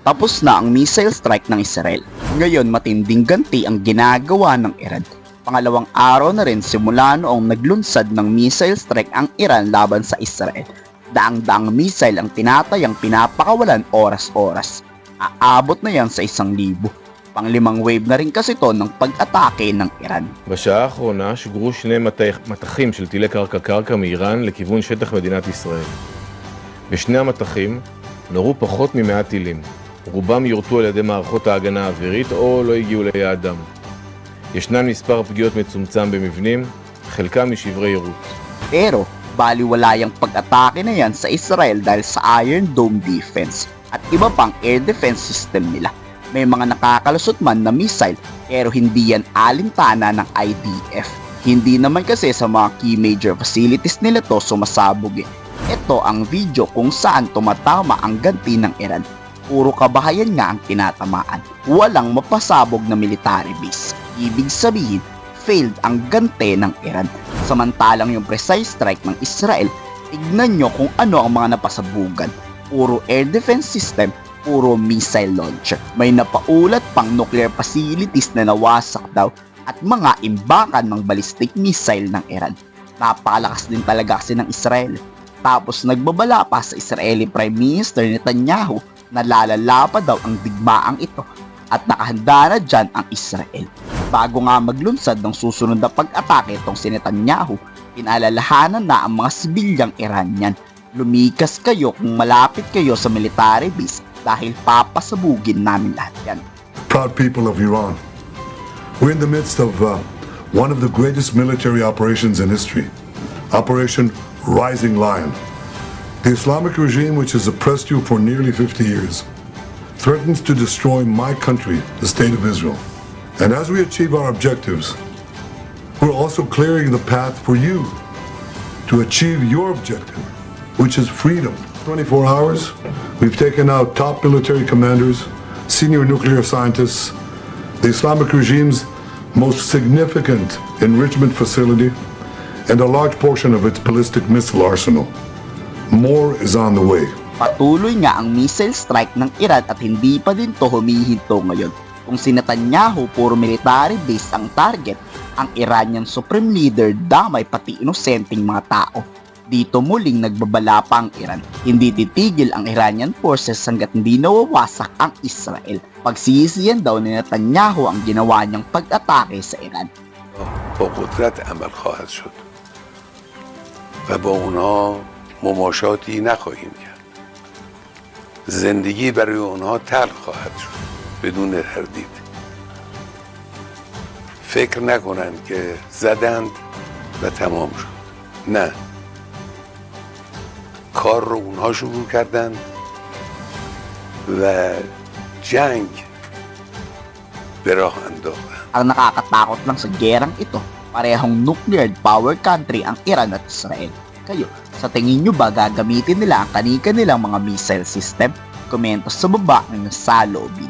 Tapos na ang missile strike ng Israel. Ngayon matinding ganti ang ginagawa ng Iran. Pangalawang araw na rin simula noong naglunsad ng missile strike ang Iran laban sa Israel. Daang-daang missile ang tinatayang pinapakawalan oras-oras. Aabot na yan sa 1,000. Panglimang wave na rin kasi to ng pag-atake ng Iran. בשעה האחרונה שוגרו שני מטחים של טילי קרקע מאיראן לכיוון שטח מדינת ישראל. בשני המטחים נורו פחות מ100 טילים. רובם יורטו על ידי מערכות ההגנה האווירית או לא הגיעו ליעדם. ישנן מספר פגיעות מצומצם במבנים, חלקם משברי יירוט. Pero baliwala yung pag-atake na yan sa Israel dahil sa Iron Dome defense at iba pang air defense system nila. May mga nakakalusot man na missile pero hindi yan alintana ng IDF. Hindi naman kasi sa mga key major facilities nila to sumasabog eh. Ito ang video kung saan tumatama ang ganti ng Iran. Puro kabahayan nga ang tinatamaan. Walang mapasabog na military base. Ibig sabihin, failed ang ganti ng Iran. Samantalang yung precise strike ng Israel, tignan nyo kung ano ang mga napasabugan. Puro air defense system, puro missile launcher. May napaulat pang nuclear facilities na nawasak daw at mga imbakan ng ballistic missile ng Iran. Napakalakas din talaga kasi ng Israel. Tapos nagbabala pa sa Israeli Prime Minister Netanyahu na lalala pa daw ang digmaang ito at nakahanda na dyan ang Israel. Bago nga maglunsad ng susunod na pag-atake itong si Netanyahu, pinalalahanan na ang mga sibilyang Iranian. Lumikas kayo kung malapit kayo sa military base dahil papasabugin namin lahat yan. Proud people of Iran, we're in the midst of one of the greatest military operations in history, Operation Rising Lion. The Islamic regime, which has oppressed you for nearly 50 years, threatens to destroy my country, the State of Israel. And as we achieve our objectives, we're also clearing the path for you to achieve your objective, which is freedom. 24 hours, we've taken out top military commanders, senior nuclear scientists, the Islamic regime's most significant enrichment facility, and a large portion of its ballistic missile arsenal. More is on the way. Patuloy nga ang missile strike ng Iran at hindi pa din to humihinto ngayon. Kung si Netanyahu puro military base ang target, ang Iranian Supreme Leader damay pati inosenteng mga tao. Dito muling nagbabala pa ang Iran. Hindi titigil ang Iranian forces hanggat hindi nawawasak ang Israel. Pagsisiyan daw ni Netanyahu ang ginawa niyang pag-atake sa Iran. با قدرت عمل خواهد شد و با اونها مماشاتی نخواهیم کرد. زندگی برای اونها تلخ خواهد شد بدون تردید. فکر نکنند که زدند و تمام شد. نه. کار رو اونها شروع کردند و جنگ به راه انداختند. Ang nakakatakot lang sa gerang ito, parehong nuclear power country ang Iran at Israel. Kayo, sa tingin nyo ba gagamitin nila ang kanilang mga missile system? Komento sa baba ng nasa loobin.